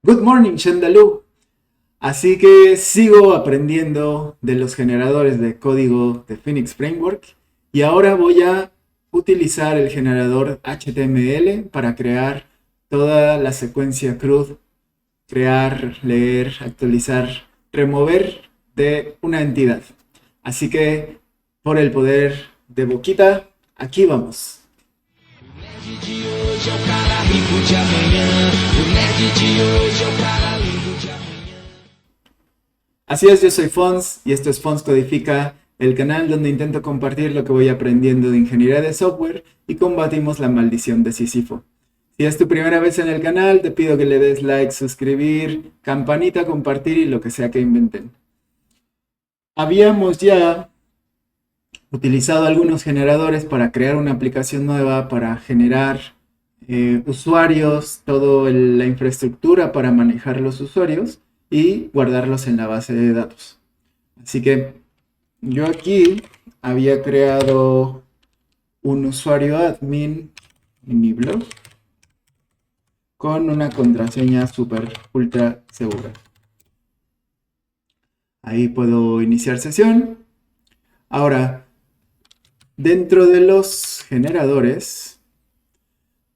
Good morning, Shandalu. Así que sigo aprendiendo de los generadores de código de Phoenix Framework y ahora voy a utilizar el generador HTML para crear toda la secuencia CRUD, crear, leer, actualizar, remover de una entidad. Así que por el poder de Boquita, aquí vamos. O nerd de hoje é o cara rico de amanhã. O nerd de hoje é o cara lindo de amanhã. Así es, yo soy Fons y esto es Fons Codifica, el canal donde intento compartir lo que voy aprendiendo de ingeniería de software y combatimos la maldición de Sísifo. Si es tu primera vez en el canal, te pido que le des like, suscribir, campanita, compartir y lo que sea que inventen. Habíamos ya utilizado algunos generadores para crear una aplicación nueva, para generar usuarios, toda la infraestructura para manejar los usuarios y guardarlos en la base de datos. Así que yo aquí había creado un usuario admin en mi blog con una contraseña super ultra segura. Ahí puedo iniciar sesión. Ahora, dentro de los generadores,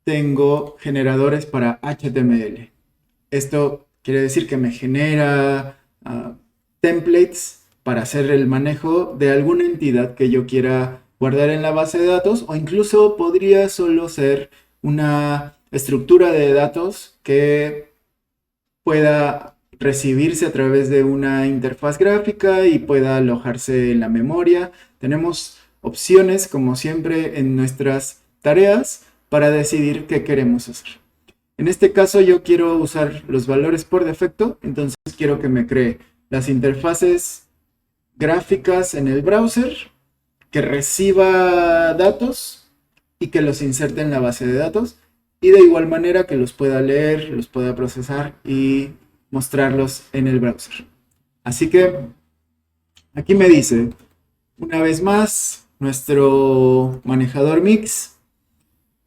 tengo generadores para HTML. Esto quiere decir que me genera templates para hacer el manejo de alguna entidad que yo quiera guardar en la base de datos, o incluso podría solo ser una estructura de datos que pueda recibirse a través de una interfaz gráfica y pueda alojarse en la memoria. Tenemos opciones, como siempre, en nuestras tareas para decidir qué queremos hacer. En este caso yo quiero usar los valores por defecto, entonces quiero que me cree las interfaces gráficas en el browser, que reciba datos y que los inserte en la base de datos, y de igual manera que los pueda leer, los pueda procesar y mostrarlos en el browser. Así que aquí me dice, una vez más, nuestro manejador mix,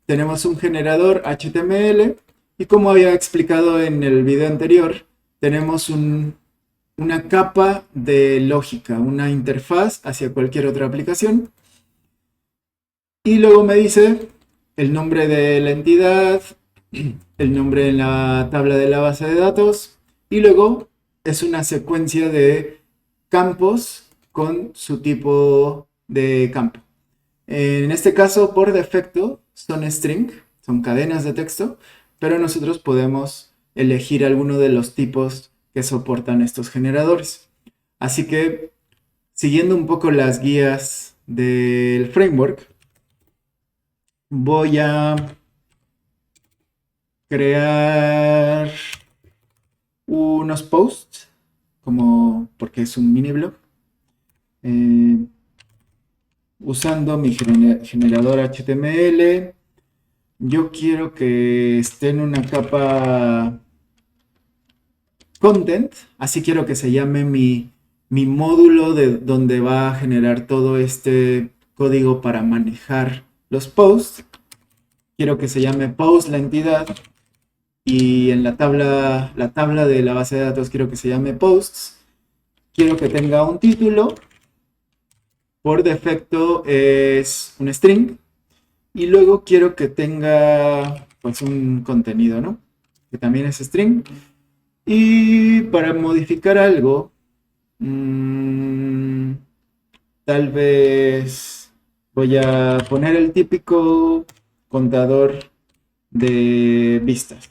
tenemos un generador HTML y como había explicado en el video anterior, tenemos una capa de lógica, una interfaz hacia cualquier otra aplicación. Y luego me dice el nombre de la entidad, el nombre en la tabla de la base de datos, y luego es una secuencia de campos con su tipo de campo. En este caso, por defecto, son string, son cadenas de texto, pero nosotros podemos elegir alguno de los tipos que soportan estos generadores. Así que, siguiendo un poco las guías del framework, voy a crear unos posts, porque es un mini blog, usando mi generador HTML. Yo quiero que esté en una capa content, así quiero que se llame mi módulo de donde va a generar todo este código para manejar los posts. Quiero que se llame post la entidad, y en la tabla de la base de datos quiero que se llame posts. Quiero que tenga un título, por defecto es un string, y luego quiero que tenga pues un contenido, ¿no? Que también es string. Y para modificar algo, tal vez voy a poner el típico contador de vistas,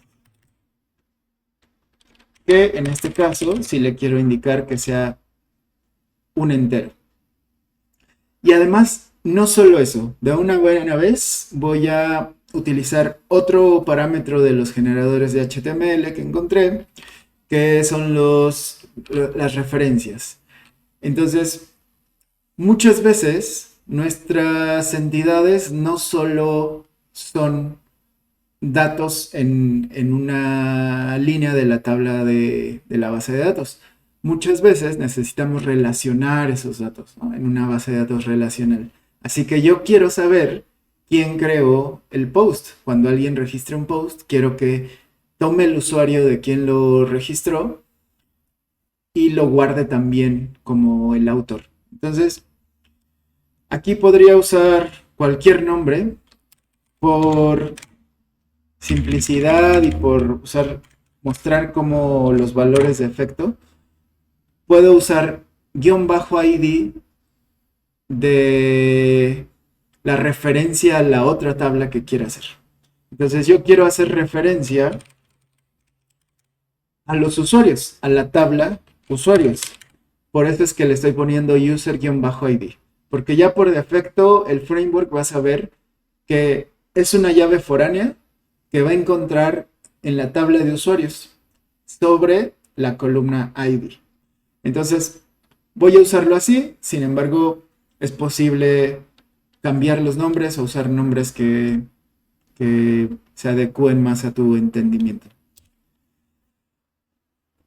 que en este caso sí le quiero indicar que sea un entero. Y además, no solo eso, de una buena vez voy a utilizar otro parámetro de los generadores de HTML que encontré, que son las referencias. Entonces, muchas veces nuestras entidades no solo son datos en una línea de la tabla de la base de datos. Muchas veces necesitamos relacionar esos datos, ¿no? En una base de datos relacional. Así que yo quiero saber quién creó el post. Cuando alguien registre un post, quiero que tome el usuario de quien lo registró y lo guarde también como el autor. Entonces, aquí podría usar cualquier nombre por simplicidad y por mostrar como los valores de efecto. Puedo usar _id de la referencia a la otra tabla que quiera hacer. Entonces yo quiero hacer referencia a los usuarios, a la tabla usuarios. Por eso es que le estoy poniendo user-id. Porque ya por defecto el framework va a saber que es una llave foránea que va a encontrar en la tabla de usuarios sobre la columna ID. Entonces voy a usarlo así, sin embargo es posible cambiar los nombres o usar nombres que se adecúen más a tu entendimiento.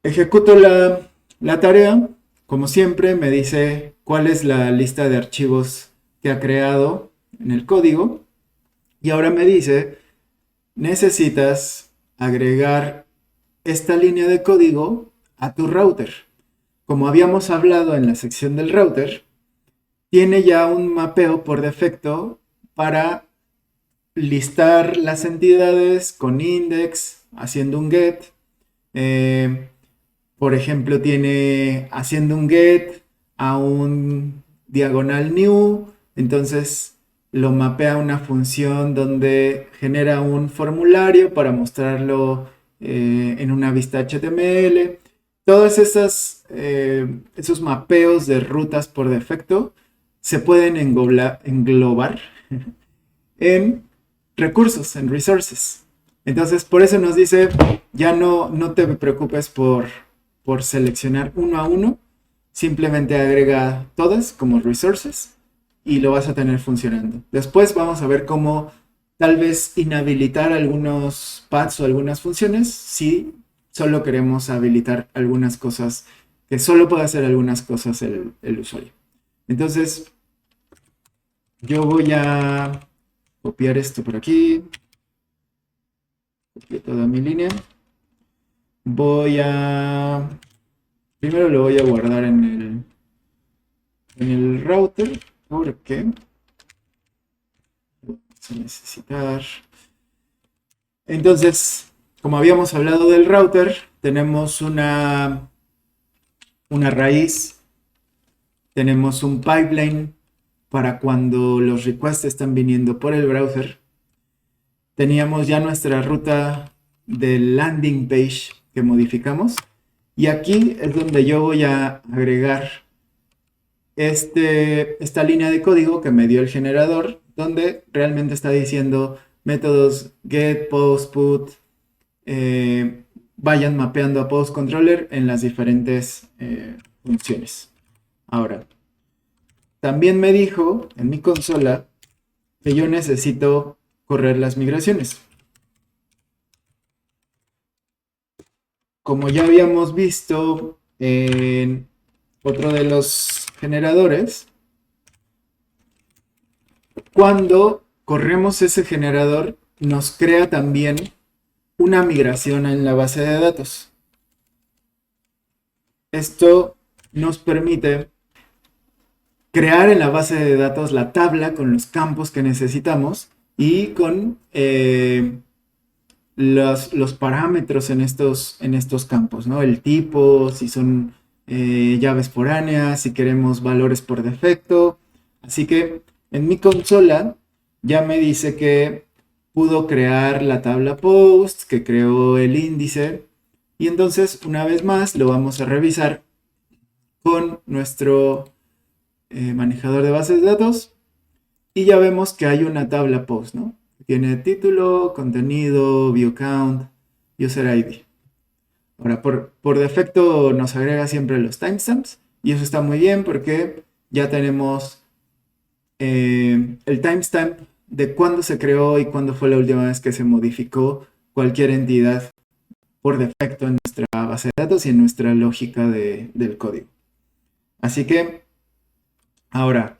Ejecuto la tarea. Como siempre, me dice cuál es la lista de archivos que ha creado en el código. Y ahora me dice, necesitas agregar esta línea de código a tu router. Como habíamos hablado en la sección del router, tiene ya un mapeo por defecto para listar las entidades con index, haciendo un get. Por ejemplo, tiene haciendo un get a un diagonal new, entonces lo mapea a una función donde genera un formulario para mostrarlo en una vista HTML. Todos esos mapeos de rutas por defecto se pueden englobar en recursos, en resources. Entonces, por eso nos dice, ya no te preocupes por seleccionar uno a uno, simplemente agrega todas como resources y lo vas a tener funcionando. Después vamos a ver cómo tal vez inhabilitar algunos paths o algunas funciones si solo queremos habilitar algunas cosas, que solo puede hacer algunas cosas el usuario. Entonces, yo voy a copiar esto por aquí. Copio toda mi línea. Primero lo voy a guardar en el router, porque vamos a necesitar. Entonces, como habíamos hablado del router, tenemos una raíz, tenemos un pipeline para cuando los requests están viniendo por el browser. Teníamos ya nuestra ruta del landing page que modificamos. Y aquí es donde yo voy a agregar esta línea de código que me dio el generador, donde realmente está diciendo métodos get, post, put, vayan mapeando a post controller en las diferentes funciones. Ahora, también me dijo en mi consola que yo necesito correr las migraciones. Como ya habíamos visto en otro de los generadores, cuando corremos ese generador nos crea también una migración en la base de datos. Esto nos permite crear en la base de datos la tabla con los campos que necesitamos y con los parámetros en estos campos, ¿no? El tipo, si son llaves foráneas, si queremos valores por defecto. Así que en mi consola ya me dice que pudo crear la tabla post, que creó el índice. Y entonces, una vez más, lo vamos a revisar con nuestro manejador de bases de datos. Y ya vemos que hay una tabla post, ¿no? Tiene título, contenido, view count, user ID. Ahora, por defecto nos agrega siempre los timestamps. Y eso está muy bien porque ya tenemos el timestamp de cuándo se creó y cuándo fue la última vez que se modificó cualquier entidad por defecto en nuestra base de datos y en nuestra lógica del código. Así que, ahora,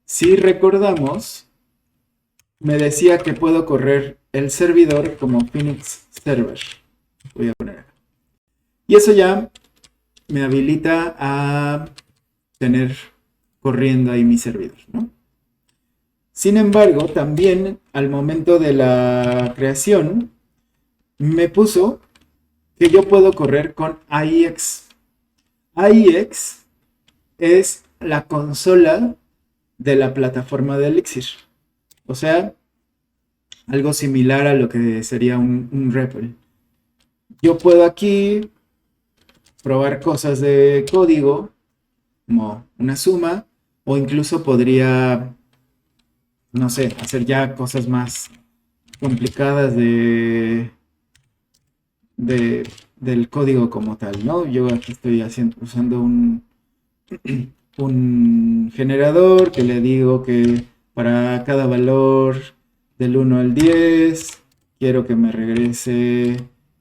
si recordamos, me decía que puedo correr el servidor como Phoenix Server. Voy a poner acá. Y eso ya me habilita a tener corriendo ahí mi servidor, ¿no? Sin embargo, también al momento de la creación, me puso que yo puedo correr con AIX. AIX es la consola de la plataforma de Elixir. O sea, algo similar a lo que sería un REPL. Yo puedo aquí probar cosas de código, como una suma, o incluso podría, no sé, hacer ya cosas más complicadas del código como tal, ¿no? Yo aquí estoy usando un generador que le digo que para cada valor del 1 al 10 quiero que me regrese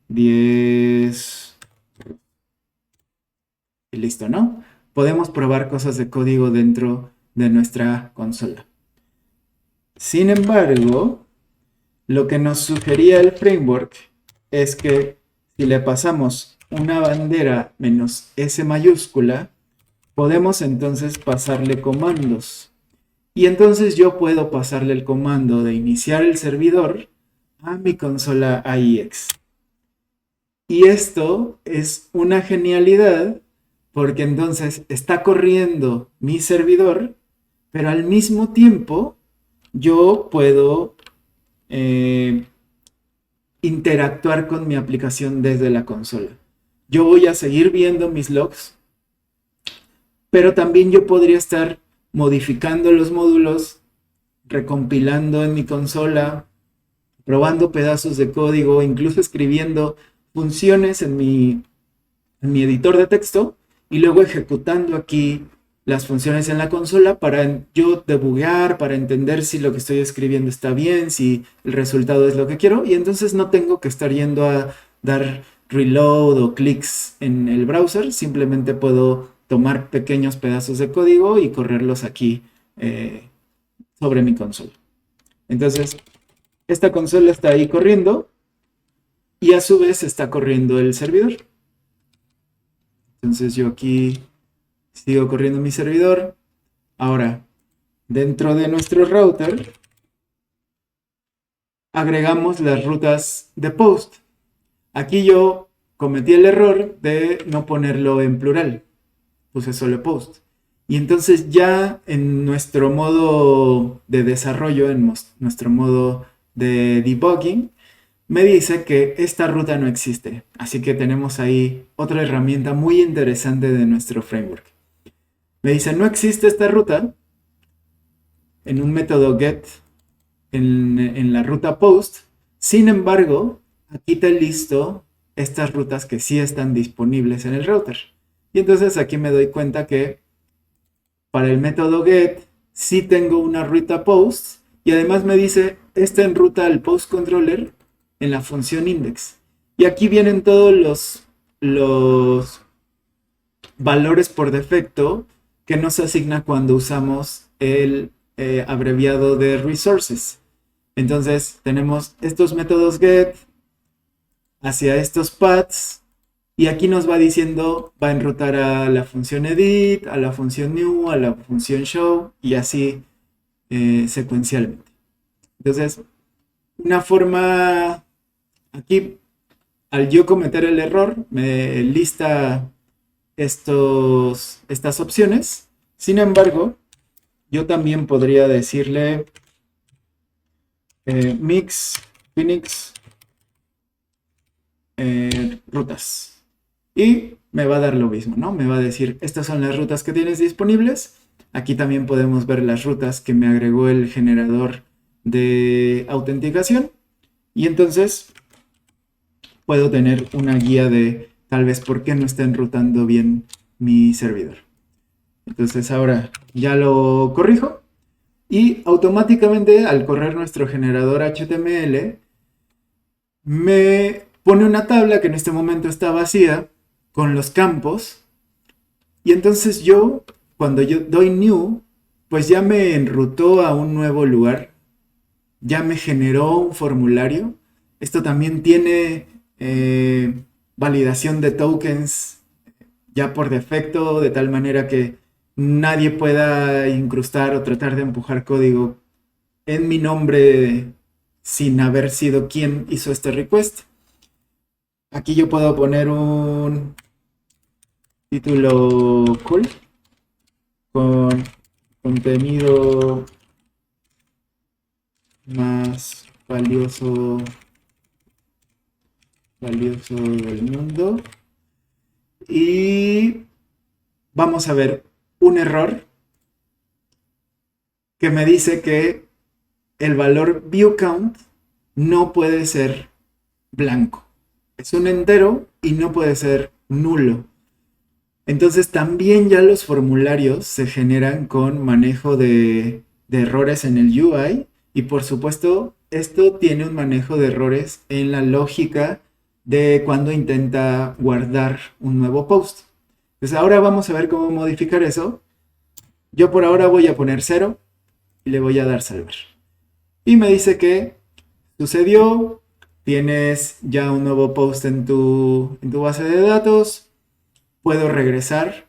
10 y listo, ¿no? Podemos probar cosas de código dentro de nuestra consola. Sin embargo, lo que nos sugería el framework es que si le pasamos una bandera menos S mayúscula, podemos entonces pasarle comandos. Y entonces yo puedo pasarle el comando de iniciar el servidor a mi consola AIX. Y esto es una genialidad porque entonces está corriendo mi servidor, pero al mismo tiempo yo puedo interactuar con mi aplicación desde la consola. Yo voy a seguir viendo mis logs, pero también yo podría estar modificando los módulos, recompilando en mi consola, probando pedazos de código, incluso escribiendo funciones en mi editor de texto y luego ejecutando aquí las funciones en la consola para yo debuguear, para entender si lo que estoy escribiendo está bien, si el resultado es lo que quiero, y entonces no tengo que estar yendo a dar reload o clics en el browser, simplemente puedo tomar pequeños pedazos de código y correrlos aquí sobre mi consola. Entonces, esta consola está ahí corriendo y a su vez está corriendo el servidor. Entonces yo aquí sigo corriendo mi servidor. Ahora, dentro de nuestro router, agregamos las rutas de post. Aquí yo cometí el error de no ponerlo en plural. Puse solo post. Y entonces ya en nuestro modo de desarrollo, en nuestro modo de debugging, me dice que esta ruta no existe. Así que tenemos ahí otra herramienta muy interesante de nuestro framework. Me dice, no existe esta ruta en un método get en la ruta post. Sin embargo, aquí te listo estas rutas que sí están disponibles en el router. Y entonces aquí me doy cuenta que para el método get sí tengo una ruta post y además me dice, está en ruta al post controller en la función index. Y aquí vienen todos los valores por defecto que nos asigna cuando usamos el abreviado de resources. Entonces tenemos estos métodos get hacia estos paths y aquí nos va diciendo, va a enrutar a la función edit, a la función new, a la función show y así secuencialmente. Entonces, una forma aquí, al yo cometer el error, me lista estas opciones. Sin embargo, yo también podría decirle mix Phoenix rutas y me va a dar lo mismo, ¿no? Me va a decir, estas son las rutas que tienes disponibles. Aquí también podemos ver las rutas que me agregó el generador de autenticación y entonces puedo tener una guía de tal vez por qué no está enrutando bien mi servidor. Entonces ahora ya lo corrijo y automáticamente al correr nuestro generador HTML me pone una tabla que en este momento está vacía con los campos y entonces yo cuando yo doy new pues ya me enrutó a un nuevo lugar, ya me generó un formulario. Esto también tiene validación de tokens ya por defecto, de tal manera que nadie pueda incrustar o tratar de empujar código en mi nombre sin haber sido quien hizo este request. Aquí yo puedo poner un título cool con contenido más valioso del mundo. Y vamos a ver un error que me dice que el valor viewCount no puede ser blanco. Es un entero y no puede ser nulo. Entonces también ya los formularios se generan con manejo de errores en el UI y por supuesto esto tiene un manejo de errores en la lógica de cuando intenta guardar un nuevo post. Entonces ahora vamos a ver cómo modificar eso. Yo por ahora voy a poner 0 y le voy a dar salvar. Y me dice que sucedió, tienes ya un nuevo post en tu base de datos. Puedo regresar,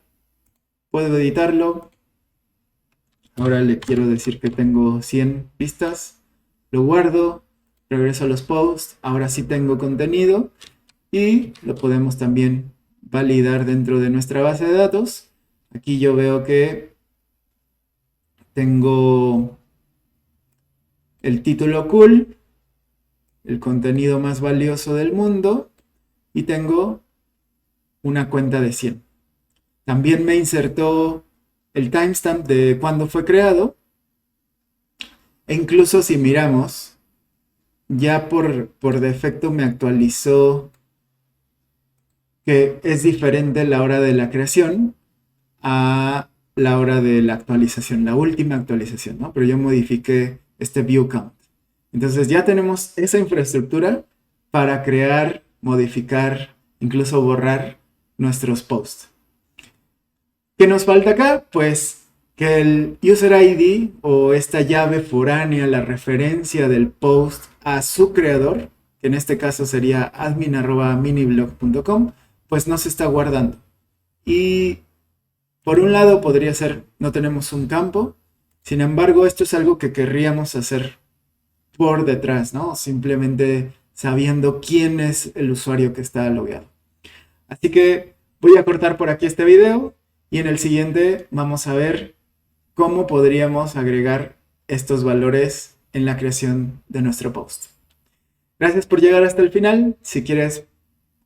puedo editarlo. Ahora le quiero decir que tengo 100 vistas. Lo guardo, regreso a los posts. Ahora sí tengo contenido y lo podemos también validar dentro de nuestra base de datos. Aquí yo veo que tengo el título cool, el contenido más valioso del mundo y tengo una cuenta de 100. También me insertó el timestamp de cuándo fue creado. E incluso si miramos, ya por defecto me actualizó que es diferente la hora de la creación a la hora de la actualización, la última actualización, ¿no? Pero yo modifiqué este view count. Entonces ya tenemos esa infraestructura para crear, modificar, incluso borrar nuestros posts. ¿Qué nos falta acá? Pues que el user ID o esta llave foránea, la referencia del post a su creador, que en este caso sería admin@miniblog.com, pues no se está guardando. Y por un lado podría ser, no tenemos un campo, sin embargo esto es algo que querríamos hacer por detrás, ¿no? Simplemente sabiendo quién es el usuario que está logueado. Así que voy a cortar por aquí este video y en el siguiente vamos a ver cómo podríamos agregar estos valores en la creación de nuestro post. Gracias por llegar hasta el final. Si quieres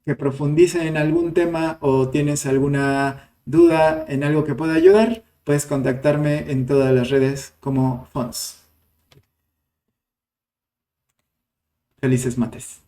que profundice en algún tema o tienes alguna duda en algo que pueda ayudar, puedes contactarme en todas las redes como Fons. Felices mates.